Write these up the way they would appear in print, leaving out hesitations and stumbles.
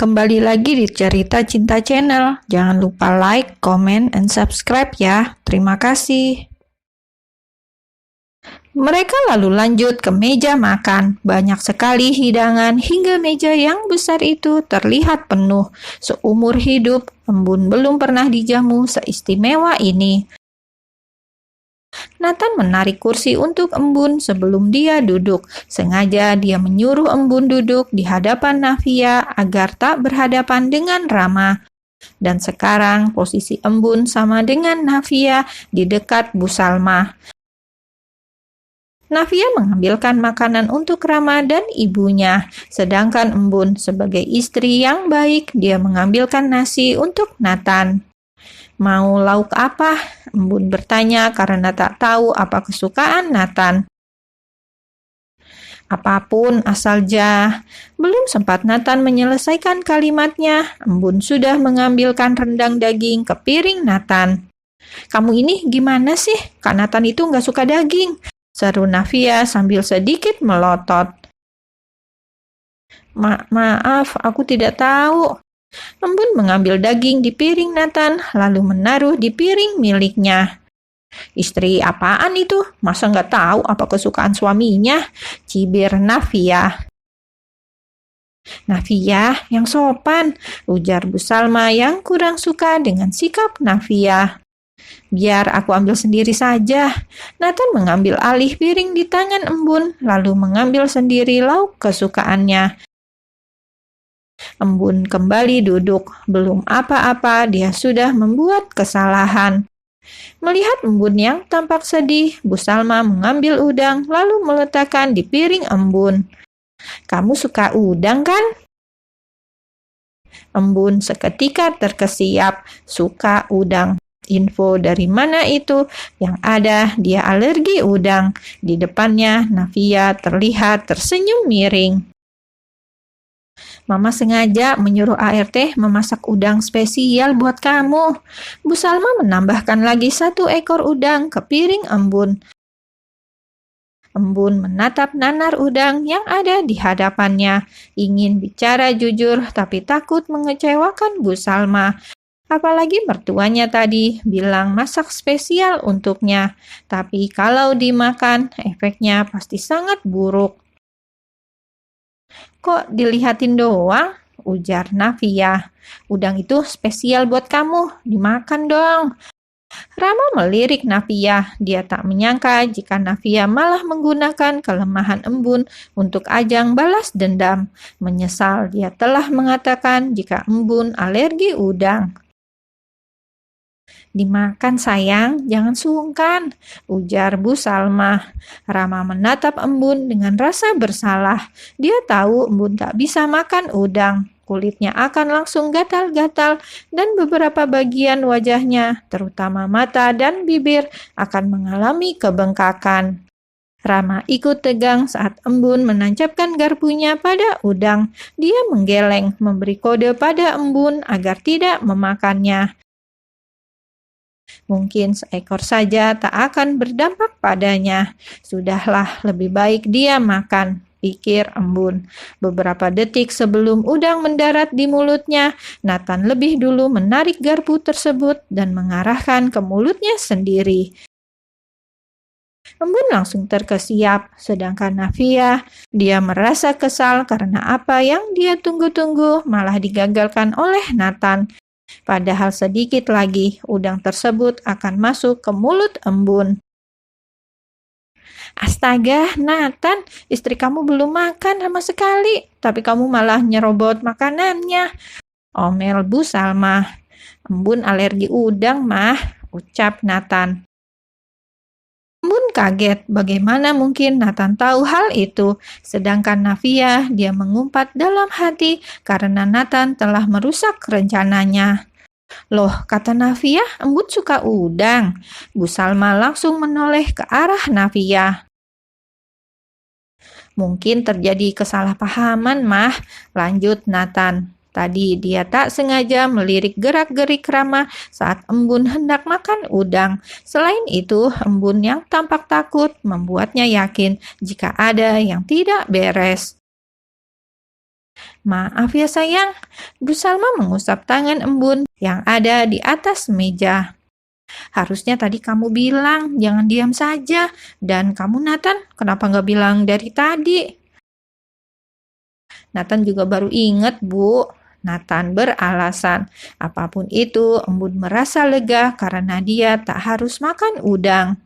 Kembali lagi di Cerita Cinta Channel. Jangan lupa like, comment, and subscribe ya. Terima kasih. Mereka lalu lanjut ke meja makan. Banyak sekali hidangan hingga meja yang besar itu terlihat penuh. Seumur hidup, Embun belum pernah dijamu seistimewa ini. Nathan menarik kursi untuk Embun sebelum dia duduk. Sengaja dia menyuruh Embun duduk di hadapan Navia agar tak berhadapan dengan Rama. Dan sekarang posisi Embun sama dengan Navia di dekat Bu Salma. Navia mengambilkan makanan untuk Rama dan ibunya, sedangkan Embun sebagai istri yang baik, dia mengambilkan nasi untuk Nathan. Mau lauk apa? Embun bertanya karena tak tahu apa kesukaan Nathan. Apapun asal Belum sempat Nathan menyelesaikan kalimatnya, Embun sudah mengambilkan rendang daging ke piring Nathan. Kamu ini gimana sih? Kak Nathan itu nggak suka daging, seru Navia sambil sedikit melotot. Maaf, aku tidak tahu. Embun mengambil daging di piring Nathan, lalu menaruh di piring miliknya. Istri apaan itu? Masa nggak tahu apa kesukaan suaminya? Cibir Navia. Navia yang sopan, ujar Bu Salma yang kurang suka dengan sikap Navia. Biar aku ambil sendiri saja. Nathan mengambil alih piring di tangan Embun, lalu mengambil sendiri lauk kesukaannya. Embun kembali duduk. Belum apa-apa, dia sudah membuat kesalahan. Melihat Embun yang tampak sedih, Bu Salma mengambil udang lalu meletakkan di piring Embun. Kamu suka udang kan? Embun seketika terkesiap, suka udang. Info dari mana itu? Yang ada, dia alergi udang. Di depannya, Navia terlihat tersenyum miring. Mama sengaja menyuruh ART memasak udang spesial buat kamu. Bu Salma menambahkan lagi 1 ekor udang ke piring Embun. Embun menatap nanar udang yang ada di hadapannya. Ingin bicara jujur tapi takut mengecewakan Bu Salma. Apalagi mertuanya tadi bilang masak spesial untuknya. Tapi kalau dimakan, efeknya pasti sangat buruk. Kok dilihatin doang? Ujar Navia. Udang itu spesial buat kamu, dimakan dong. Rama melirik Navia. Dia tak menyangka jika Navia malah menggunakan kelemahan Embun untuk ajang balas dendam. Menyesal dia telah mengatakan jika Embun alergi udang. Dimakan sayang, jangan sungkan, ujar Bu Salma. Rama menatap Embun dengan rasa bersalah. Dia tahu Embun tak bisa makan udang. Kulitnya akan langsung gatal-gatal dan beberapa bagian wajahnya, terutama mata dan bibir, akan mengalami kebengkakan. Rama ikut tegang saat Embun menancapkan garpunya pada udang. Dia menggeleng, memberi kode pada Embun agar tidak memakannya. Mungkin seekor saja tak akan berdampak padanya. Sudahlah, lebih baik dia makan, pikir Embun. Beberapa detik sebelum udang mendarat di mulutnya, Nathan lebih dulu menarik garpu tersebut dan mengarahkan ke mulutnya sendiri. Embun langsung terkesiap, sedangkan Navia, dia merasa kesal karena apa yang dia tunggu-tunggu malah digagalkan oleh Nathan. Padahal sedikit lagi udang tersebut akan masuk ke mulut Embun. Astaga, Nathan, istri kamu belum makan sama sekali, tapi kamu malah nyerobot makanannya, omel Bu Salma. Embun alergi udang, Mah, ucap Nathan. Embun kaget, bagaimana mungkin Nathan tahu hal itu, sedangkan Navia, dia mengumpat dalam hati karena Nathan telah merusak rencananya. Loh, kata Navia, Embun suka udang. Bu Salma langsung menoleh ke arah Navia. Mungkin terjadi kesalahpahaman, Mah, lanjut Nathan. Tadi dia tak sengaja melirik gerak-gerik Rama saat Embun hendak makan udang. Selain itu, Embun yang tampak takut membuatnya yakin jika ada yang tidak beres. Maaf ya sayang, Bu Salma mengusap tangan embun yang ada di atas meja. Harusnya tadi kamu bilang, jangan diam saja. Dan kamu Nathan, kenapa nggak bilang dari tadi? Nathan juga baru ingat, Bu. Nathan beralasan, apapun itu, embun merasa lega karena dia tak harus makan udang.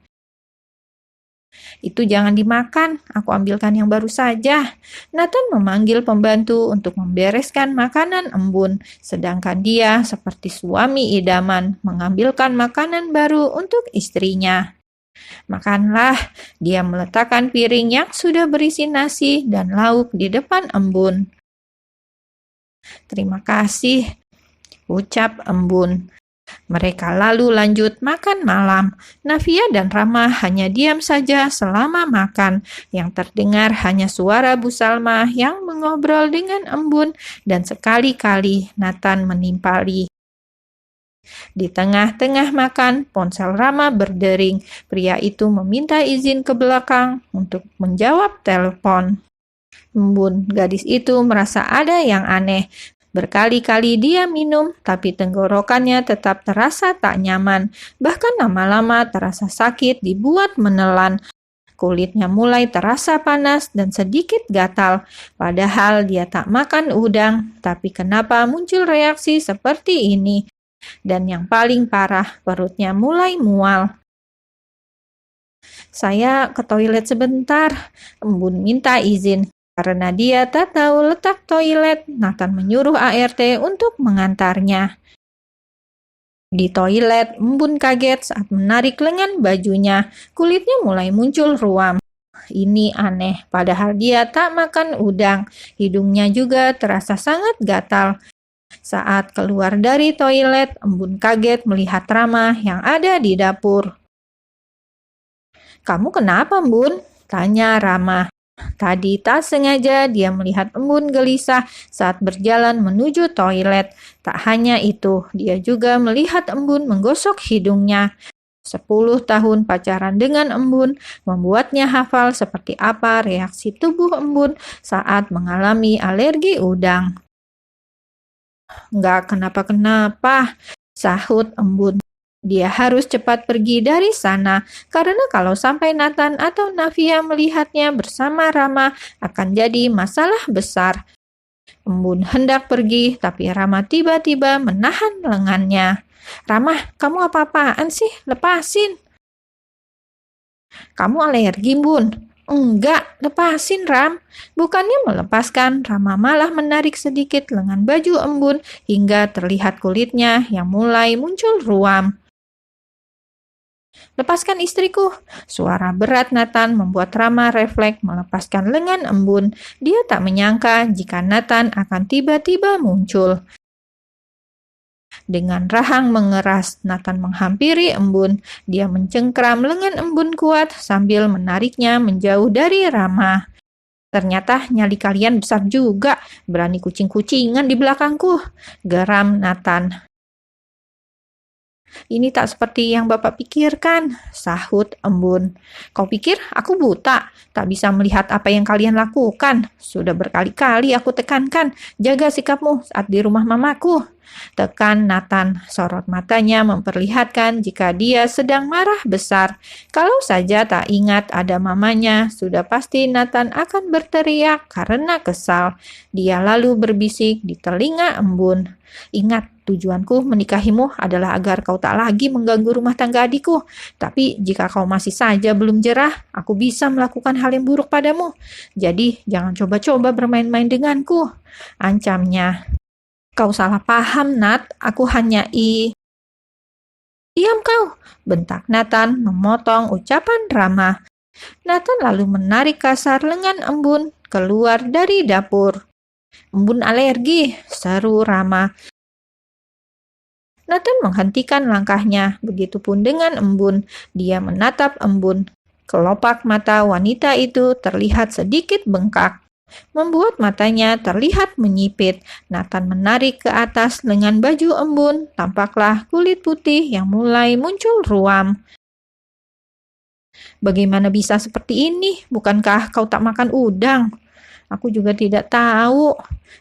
Itu jangan dimakan, aku ambilkan yang baru saja. Nathan memanggil pembantu untuk membereskan makanan embun, sedangkan dia seperti suami idaman mengambilkan makanan baru untuk istrinya. Makanlah, dia meletakkan piring yang sudah berisi nasi dan lauk di depan embun. Terima kasih, ucap embun. Mereka lalu lanjut makan malam. Navia dan Rama hanya diam saja selama makan. Yang terdengar hanya suara Bu Salma yang mengobrol dengan embun dan sekali-kali Nathan menimpali. Di tengah-tengah makan, ponsel Rama berdering. Pria itu meminta izin ke belakang untuk menjawab telepon. Embun, gadis itu merasa ada yang aneh. Berkali-kali dia minum, tapi tenggorokannya tetap terasa tak nyaman. Bahkan lama-lama terasa sakit dibuat menelan. Kulitnya mulai terasa panas dan sedikit gatal. Padahal dia tak makan udang, tapi kenapa muncul reaksi seperti ini? Dan yang paling parah, perutnya mulai mual. Saya ke toilet sebentar, embun minta izin. Karena dia tak tahu letak toilet, Nathan menyuruh ART untuk mengantarnya. Di toilet, embun kaget saat menarik lengan bajunya. Kulitnya mulai muncul ruam. Ini aneh, padahal dia tak makan udang. Hidungnya juga terasa sangat gatal. Saat keluar dari toilet, embun kaget melihat Rama yang ada di dapur. "Kamu kenapa, Embun?" tanya Rama. Tadi tak sengaja dia melihat embun gelisah saat berjalan menuju toilet. Tak hanya itu, dia juga melihat embun menggosok hidungnya. 10 tahun pacaran dengan embun membuatnya hafal seperti apa reaksi tubuh embun saat mengalami alergi udang. "Nggak kenapa-kenapa," sahut embun. Dia harus cepat pergi dari sana, karena kalau sampai Nathan atau Navia melihatnya bersama Rama akan jadi masalah besar. Embun hendak pergi, tapi Rama tiba-tiba menahan lengannya. "Rama, kamu apa-apaan sih? Lepasin." "Kamu alergi, Bun?" "Enggak, lepasin, Ram." Bukannya melepaskan, Rama malah menarik sedikit lengan baju embun hingga terlihat kulitnya yang mulai muncul ruam. "Lepaskan istriku." Suara berat Nathan membuat Rama refleks melepaskan lengan embun. Dia tak menyangka jika Nathan akan tiba-tiba muncul. Dengan rahang mengeras, Nathan menghampiri embun. Dia mencengkram lengan embun kuat sambil menariknya menjauh dari Rama. "Ternyata nyali kalian besar juga, berani kucing-kucingan di belakangku," geram Nathan. "Ini tak seperti yang Bapak pikirkan," sahut embun. "Kau pikir aku buta, tak bisa melihat apa yang kalian lakukan? Sudah berkali-kali aku tekankan, jaga sikapmu saat di rumah mamaku." Tekan Nathan, sorot matanya memperlihatkan jika dia sedang marah besar. Kalau saja tak ingat ada mamanya, sudah pasti Nathan akan berteriak karena kesal. Dia lalu berbisik di telinga embun. "Ingat, tujuanku menikahimu adalah agar kau tak lagi mengganggu rumah tangga adikku. Tapi jika kau masih saja belum jerah, aku bisa melakukan hal yang buruk padamu. Jadi jangan coba-coba bermain-main denganku," ancamnya. "Kau salah paham, Nat. Aku hanya "Diam kau," bentak Nathan memotong ucapan Rama. Nathan lalu menarik kasar lengan embun keluar dari dapur. "Embun alergi," seru Rama. Nathan menghentikan langkahnya, begitupun dengan embun. Dia menatap embun. Kelopak mata wanita itu terlihat sedikit bengkak, membuat matanya terlihat menyipit. Nathan menarik ke atas lengan baju embun, tampaklah kulit putih yang mulai muncul ruam. "Bagaimana bisa seperti ini? Bukankah kau tak makan udang?" Aku juga tidak tahu.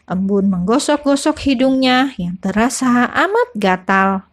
Embun menggosok-gosok hidungnya yang terasa amat gatal.